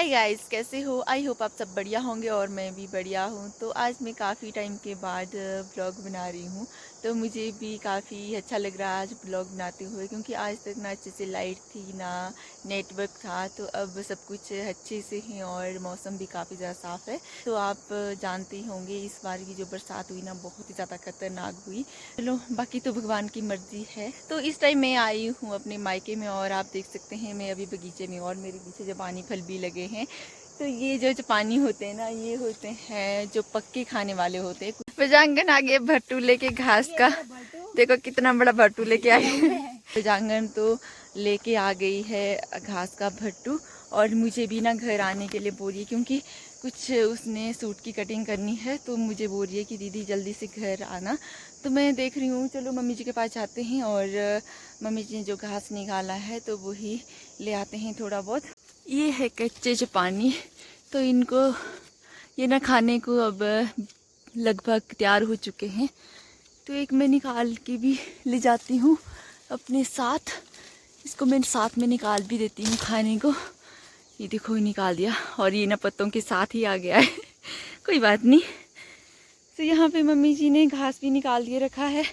Hi guys, कैसे हो? I hope आप सब बढ़िया होंगे और मैं भी बढ़िया हूँ। तो आज मैं काफ़ी टाइम के बाद ब्लॉग बना रही हूँ, तो मुझे भी काफ़ी अच्छा लग रहा है आज ब्लॉग बनाते हुए, क्योंकि आज तक ना अच्छे से लाइट थी ना नेटवर्क था। तो अब सब कुछ अच्छे से है और मौसम भी काफ़ी ज़्यादा साफ़ है। तो आप जानते ही होंगे इस बार की जो बरसात हुई ना बहुत ही ज़्यादा खतरनाक हुई। चलो बाकी तो भगवान की मर्जी है। तो इस टाइम मैं आई हूँ अपने मायके में और आप देख सकते हैं मैं अभी बगीचे में, और मेरे पीछे जो पानी फल भी लगे हैं। तो ये जो पानी होते हैं ना, ये होते हैं जो पक्के खाने वाले होते हैं। प्रजांगन आगे भट्टू लेके घास का, देखो कितना बड़ा भट्टू लेके आई है। प्रजांगन तो लेके आ गई है घास का भट्टू, और मुझे भी ना घर आने के लिए बोली, क्योंकि कुछ उसने सूट की कटिंग करनी है। तो मुझे बोल रही है कि दीदी जल्दी से घर आना। तो मैं देख रही हूँ, चलो मम्मी जी के पास जाते हैं और मम्मी जी ने जो घास निकाला है तो वही ले आते हैं थोड़ा बहुत। ये है कच्चे जो पानी, तो इनको ये ना खाने को अब लगभग तैयार हो चुके हैं। तो एक मैं निकाल के भी ले जाती हूँ अपने साथ। इसको मैं साथ में निकाल भी देती हूँ खाने को। ये देखो निकाल दिया, और ये ना पत्तों के साथ ही आ गया है। कोई बात नहीं। तो यहाँ पे मम्मी जी ने घास भी निकाल दिए रखा है,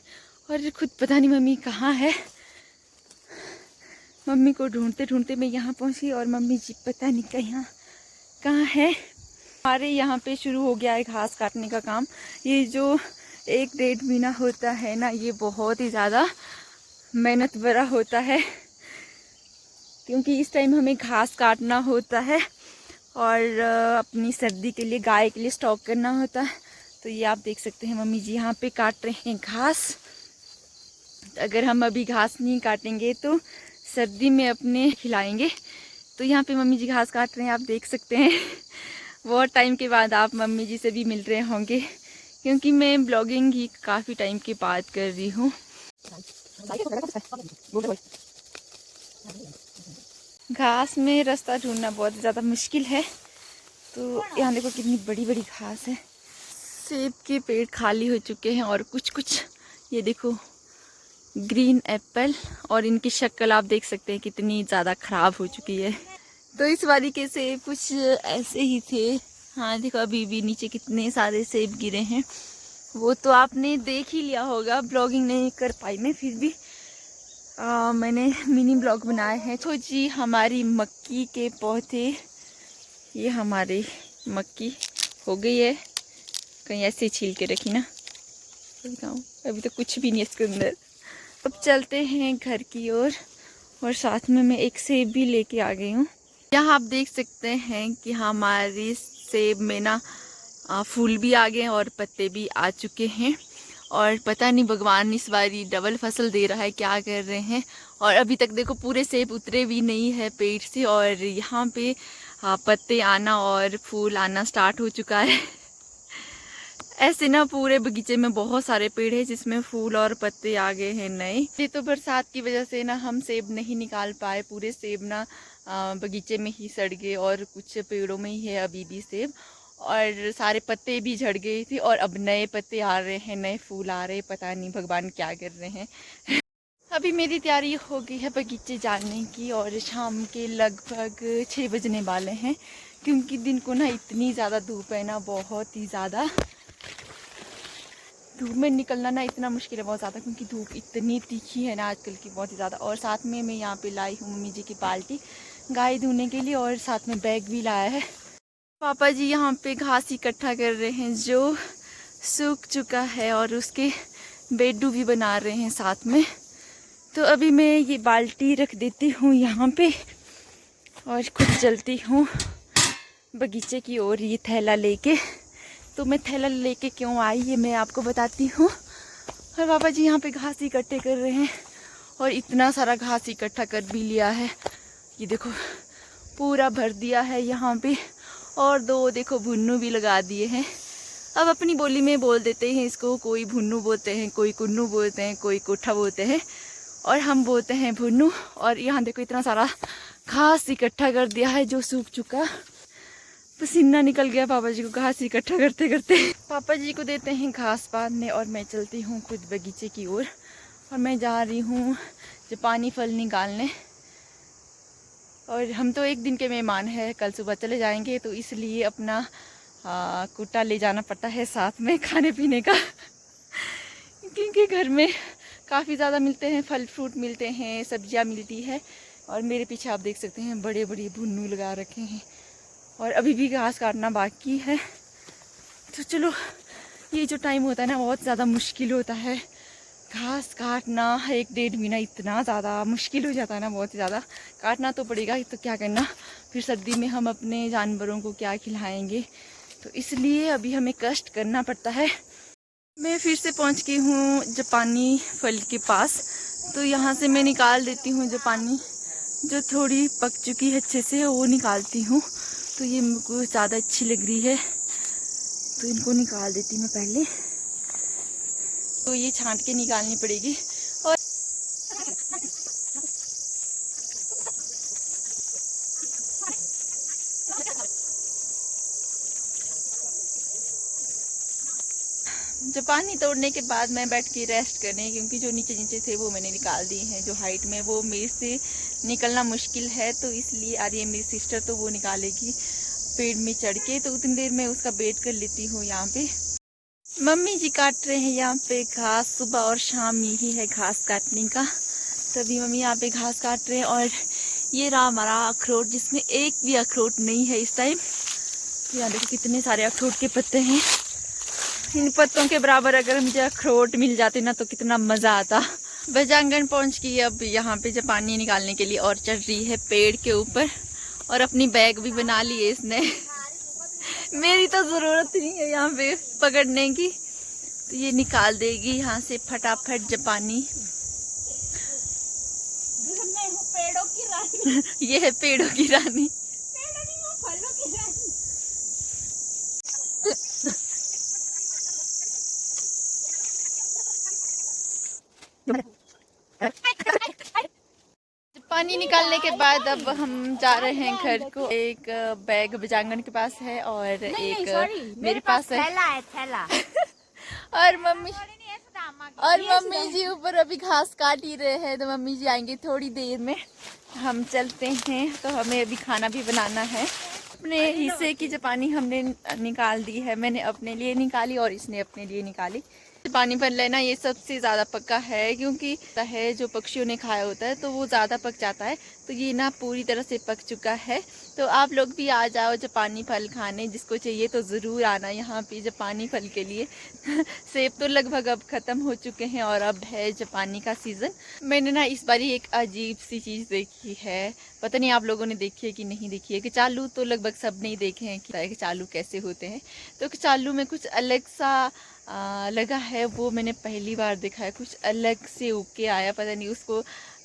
और खुद पता नहीं मम्मी कहाँ है। मम्मी को ढूंढते ढूंढते मैं यहाँ पहुँची, और मम्मी जी पता नहीं कहाँ है। हमारे यहाँ पे शुरू हो गया है घास काटने का काम। ये जो 1-1.5 महीना होता है ना, ये बहुत ही ज़्यादा मेहनत भरा होता है, क्योंकि इस टाइम हमें घास काटना होता है और अपनी सर्दी के लिए गाय के लिए स्टॉक करना होता है। तो ये आप देख सकते हैं मम्मी जी यहाँ पे काट रहे हैं घास। अगर हम अभी घास नहीं काटेंगे तो सर्दी में अपने खिलाएंगे। तो यहाँ पे मम्मी जी घास काट रहे हैं, आप देख सकते हैं। बहुत टाइम के बाद आप मम्मी जी से भी मिल रहे होंगे, क्योंकि मैं ब्लॉगिंग ही काफ़ी टाइम के बाद कर रही हूँ। घास में रास्ता ढूंढना बहुत ज़्यादा मुश्किल है। तो यहाँ देखो कितनी बड़ी बड़ी घास है। सेब के पेड़ खाली हो चुके हैं, और कुछ कुछ ये देखो ग्रीन एप्पल, और इनकी शक्ल आप देख सकते हैं कितनी ज़्यादा ख़राब हो चुकी है। तो इस बारी के सेब कुछ ऐसे ही थे। हाँ देखो अभी भी नीचे कितने सारे सेब गिरे हैं। वो तो आपने देख ही लिया होगा, ब्लॉगिंग नहीं कर पाई मैं, फिर भी मैंने मिनी ब्लॉग बनाए हैं। तो जी हमारी मक्की के पौधे, ये हमारी मक्की हो गई है, कहीं ऐसे छील के रखी ना, अभी तो कुछ भी नहीं है इसके अंदर। अब चलते हैं घर की ओर, और साथ में मैं एक सेब भी लेके आ गई हूँ। यहाँ आप देख सकते हैं कि हमारी सेब में ना फूल भी आ गए और पत्ते भी आ चुके हैं। और पता नहीं भगवान इस बारी डबल फसल दे रहा है, क्या कर रहे हैं। और अभी तक देखो पूरे सेब उतरे भी नहीं है पेड़ से, और यहाँ पे पत्ते आना और फूल आना स्टार्ट हो चुका है। ऐसे ना पूरे बगीचे में बहुत सारे पेड़ है जिसमें फूल और पत्ते आ गए हैं नए। ये तो बरसात की वजह से ना हम सेब नहीं निकाल पाए, पूरे सेब ना बगीचे में ही सड़ गए, और कुछ पेड़ों में ही है अभी भी सेब, और सारे पत्ते भी झड़ गए थे, और अब नए पत्ते आ रहे हैं, नए फूल आ रहे हैं। पता नहीं भगवान क्या कर रहे हैं। अभी मेरी तैयारी हो गई है बगीचे जाने की, और शाम के लगभग 6 बजने वाले हैं, क्योंकि दिन को ना इतनी ज़्यादा धूप है ना, बहुत ही ज़्यादा धूप में निकलना ना इतना मुश्किल है बहुत ज़्यादा, क्योंकि धूप इतनी तीखी है ना आजकल की, बहुत ही ज़्यादा। और साथ में मैं यहाँ पे लाई हूँ मम्मी जी की बाल्टी गाय धोने के लिए, और साथ में बैग भी लाया है। पापा जी यहाँ पे घास इकट्ठा कर रहे हैं जो सूख चुका है, और उसके बेडू भी बना रहे हैं साथ में। तो अभी मैं ये बाल्टी रख देती हूँ यहाँ पे, और खुद चलती हूँ बगीचे की ओर ये थैला लेके। तो मैं थैला लेके क्यों आई ये मैं आपको बताती हूँ। और पापा जी यहाँ पे घास इकट्ठे कर रहे हैं, और इतना सारा घास इकट्ठा कर भी लिया है। ये देखो पूरा भर दिया है यहाँ पे, और 2 देखो भुन्नू भी लगा दिए हैं। अब अपनी बोली में बोल देते हैं इसको, कोई भुन्नू बोलते हैं, कोई कुन्नू बोलते हैं, कोई कोठा बोलते हैं, और हम बोलते हैं भुन्नू। और यहाँ देखो इतना सारा घास इकट्ठा कर दिया है जो सूख चुका। पसीना निकल गया पापा जी को घास इकट्ठा करते करते। पापा जी को देते हैं घास बांधने, और मैं चलती हूँ खुद बगीचे की ओर। और मैं जा रही हूँ जो पानी फल निकालने। और हम तो एक दिन के मेहमान हैं, कल सुबह चले जाएंगे, तो इसलिए अपना कुटा ले जाना पड़ता है साथ में खाने पीने का क्योंकि घर में काफ़ी ज़्यादा मिलते हैं, फल फ्रूट मिलते हैं, सब्जियां मिलती है। और मेरे पीछे आप देख सकते हैं बड़े बड़े भुन्नू लगा रखे हैं और अभी भी घास काटना बाकी है। तो चलो, ये जो टाइम होता है ना बहुत ज़्यादा मुश्किल होता है, घास काटना 1-1.5 महीना इतना ज़्यादा मुश्किल हो जाता है ना, बहुत ज़्यादा काटना तो पड़ेगा, तो क्या करना, फिर सर्दी में हम अपने जानवरों को क्या खिलाएंगे, तो इसलिए अभी हमें कष्ट करना पड़ता है। मैं फिर से पहुंच गई हूँ जापानी फल के पास, तो यहाँ से मैं निकाल देती हूँ जापानी, जो थोड़ी पक चुकी है अच्छे से वो निकालती हूँ। तो ये मुझको ज़्यादा अच्छी लग रही है, तो इनको निकाल देती मैं पहले। तो ये छांट के निकालनी पड़ेगी। और जापानी तोड़ने के बाद मैं बैठ के रेस्ट करने, क्योंकि जो नीचे नीचे थे वो मैंने निकाल दिए हैं, जो हाइट में वो मेरे से निकलना मुश्किल है, तो इसलिए आ रही है मेरी सिस्टर, तो वो निकालेगी पेड़ में चढ़ के। तो उतनी देर में उसका वेट कर लेती हूँ। यहाँ पे मम्मी जी काट रहे हैं यहाँ पे घास, सुबह और शाम यही है घास काटने का, तभी मम्मी यहाँ पे घास काट रहे हैं। और ये रहा हमारा अखरोट, जिसमें एक भी अखरोट नहीं है इस टाइम। यहाँ देखो कितने सारे अखरोट के पत्ते हैं, इन पत्तों के बराबर अगर मुझे अखरोट मिल जाते ना तो कितना मज़ा आता। बजांगन पहुँच गई अब यहाँ पे जापानी निकालने के लिए, और चढ़ रही है पेड़ के ऊपर, और अपनी बैग भी बना ली है इसने मेरी तो ज़रूरत नहीं है यहाँ पे पकड़ने की, तो ये निकाल देगी यहाँ से फटाफट जापानी। मैं हूँ पेड़ों की रानी ये है पेड़ों की रानी, पेड़ों नहीं, वो फलों की रानी। पानी निकालने के बाद अब हम जा रहे हैं घर को। एक बैग बजांगन के पास है और एक मेरे पास है, थैला और मम्मी जी ऊपर अभी घास काट ही रहे हैं, तो मम्मी जी आएंगे थोड़ी देर में। हम चलते हैं, तो हमें अभी खाना भी बनाना है। अपने हिस्से की जापानी हमने निकाल दी है, मैंने अपने लिए निकाली और इसने अपने लिए निकाली। पानी भर लेना ये सबसे ज़्यादा पक्का है, क्योंकि है जो पक्षियों ने खाया होता है तो वो ज़्यादा पक जाता है, तो ये ना पूरी तरह से पक चुका है। तो आप लोग भी आ जाओ जापानी फल खाने, जिसको चाहिए तो ज़रूर आना यहाँ पे जापानी फल के लिए सेब तो लगभग अब ख़त्म हो चुके हैं और अब है जापानी का सीज़न। मैंने ना इस बार एक अजीब सी चीज़ देखी है, पता नहीं आप लोगों ने देखी है कि नहीं देखी है। कचालू तो लगभग सब नहीं देखे हैं कि कचालू कैसे होते हैं, तो कचालू में कुछ अलग सा लगा है, वो मैंने पहली बार देखा है। कुछ अलग से उग के आया, पता नहीं उसको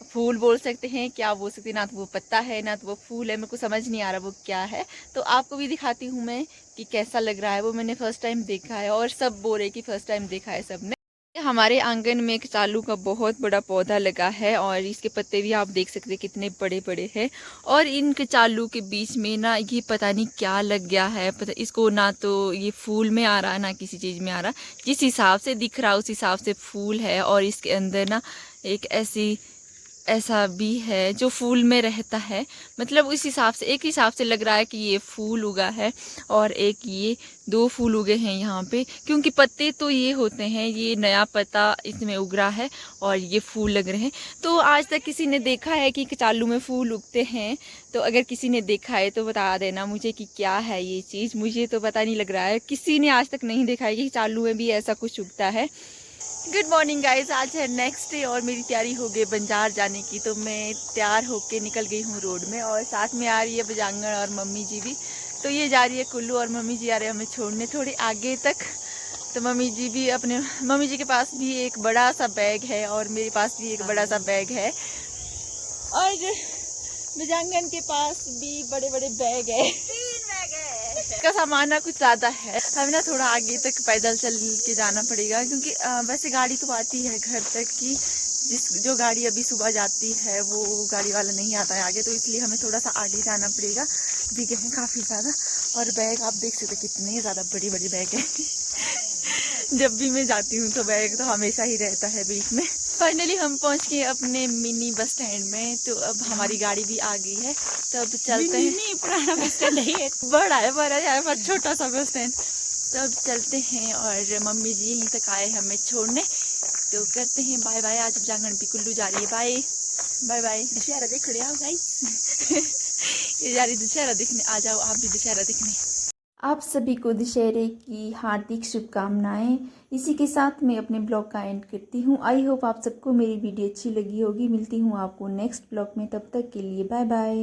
फूल बोल सकते हैं क्या बोल सकते हैं, ना तो वो पत्ता है ना तो वो फूल है, मेरे को समझ नहीं आ रहा वो क्या है। तो आपको भी दिखाती हूँ मैं कि कैसा लग रहा है। वो मैंने फर्स्ट टाइम देखा है और सब बोल रहे कि फर्स्ट टाइम देखा है सबने। हमारे आंगन में कचालू का बहुत बड़ा पौधा लगा है और इसके पत्ते भी आप देख सकते हैं कितने बड़े बड़े हैं। और इन कचालू के बीच में ना ये पता नहीं क्या लग गया है, पता इसको ना तो ये फूल में आ रहा ना किसी चीज़ में आ रहा, जिस हिसाब से दिख रहा उस हिसाब से फूल है। और इसके अंदर ना एक ऐसा भी है जो फूल में रहता है, मतलब उस हिसाब से एक हिसाब से लग रहा है कि ये फूल उगा है और एक ये 2 फूल उगे हैं यहाँ पे, क्योंकि पत्ते तो ये होते हैं, ये नया पत्ता इसमें उग रहा है और ये फूल लग रहे हैं। तो आज तक किसी ने देखा है कि कचालू में फूल उगते हैं? तो अगर किसी ने देखा है तो बता देना मुझे कि क्या है ये चीज़, मुझे तो पता नहीं लग रहा है, किसी ने आज तक नहीं देखा है कि कचालू में भी ऐसा कुछ उगता है। गुड मॉर्निंग गाइज, आज है नेक्स्ट डे और मेरी तैयारी हो गई बंजार जाने की। तो मैं तैयार होके निकल गई हूँ रोड में, और साथ में आ रही है बजांगन और मम्मी जी भी। तो ये जा रही है कुल्लू और मम्मी जी आ रहे हैं हमें छोड़ने थोड़ी आगे तक। तो मम्मी जी के पास भी एक बड़ा सा बैग है और मेरे पास भी एक बड़ा सा बैग है, और बजांगन के पास भी बड़े बड़े बैग है। का सामान ना कुछ ज़्यादा है, हमें ना थोड़ा आगे तक पैदल चल के जाना पड़ेगा, क्योंकि वैसे गाड़ी तो आती है घर तक की, जो गाड़ी अभी सुबह जाती है वो गाड़ी वाला नहीं आता है आगे, तो इसलिए हमें थोड़ा सा आगे जाना पड़ेगा। भीगे हैं काफ़ी ज़्यादा, और बैग आप देख सकते कितने ज़्यादा बड़ी बड़ी बैग है जब भी मैं जाती हूँ तो बैग तो हमेशा ही रहता है बीच में। फाइनली हम पहुंच गए अपने मिनी बस स्टैंड में। तो अब हमारी गाड़ी भी आ गई है, तो अब चलते हैं। पुराना बस स्टैंड है, बड़ा है, बड़ा है, पर छोटा सा बस स्टैंड। तो अब चलते हैं और मम्मी जी यहीं तक आए हमें छोड़ने, तो करते हैं बाय बाय। आज जांगन भी कुल्लू जा रही है, बाय बाय बाय। दशहरा देख रहे हो गाइस। ये जा रही दशहरा देखने, आ जाओ आप भी दशहरा देखने। आप सभी को दशहरे की हार्दिक शुभकामनाएं। इसी के साथ मैं अपने ब्लॉग का एंड करती हूँ। आई होप आप सबको मेरी वीडियो अच्छी लगी होगी। मिलती हूँ आपको नेक्स्ट ब्लॉग में, तब तक के लिए बाय बाय।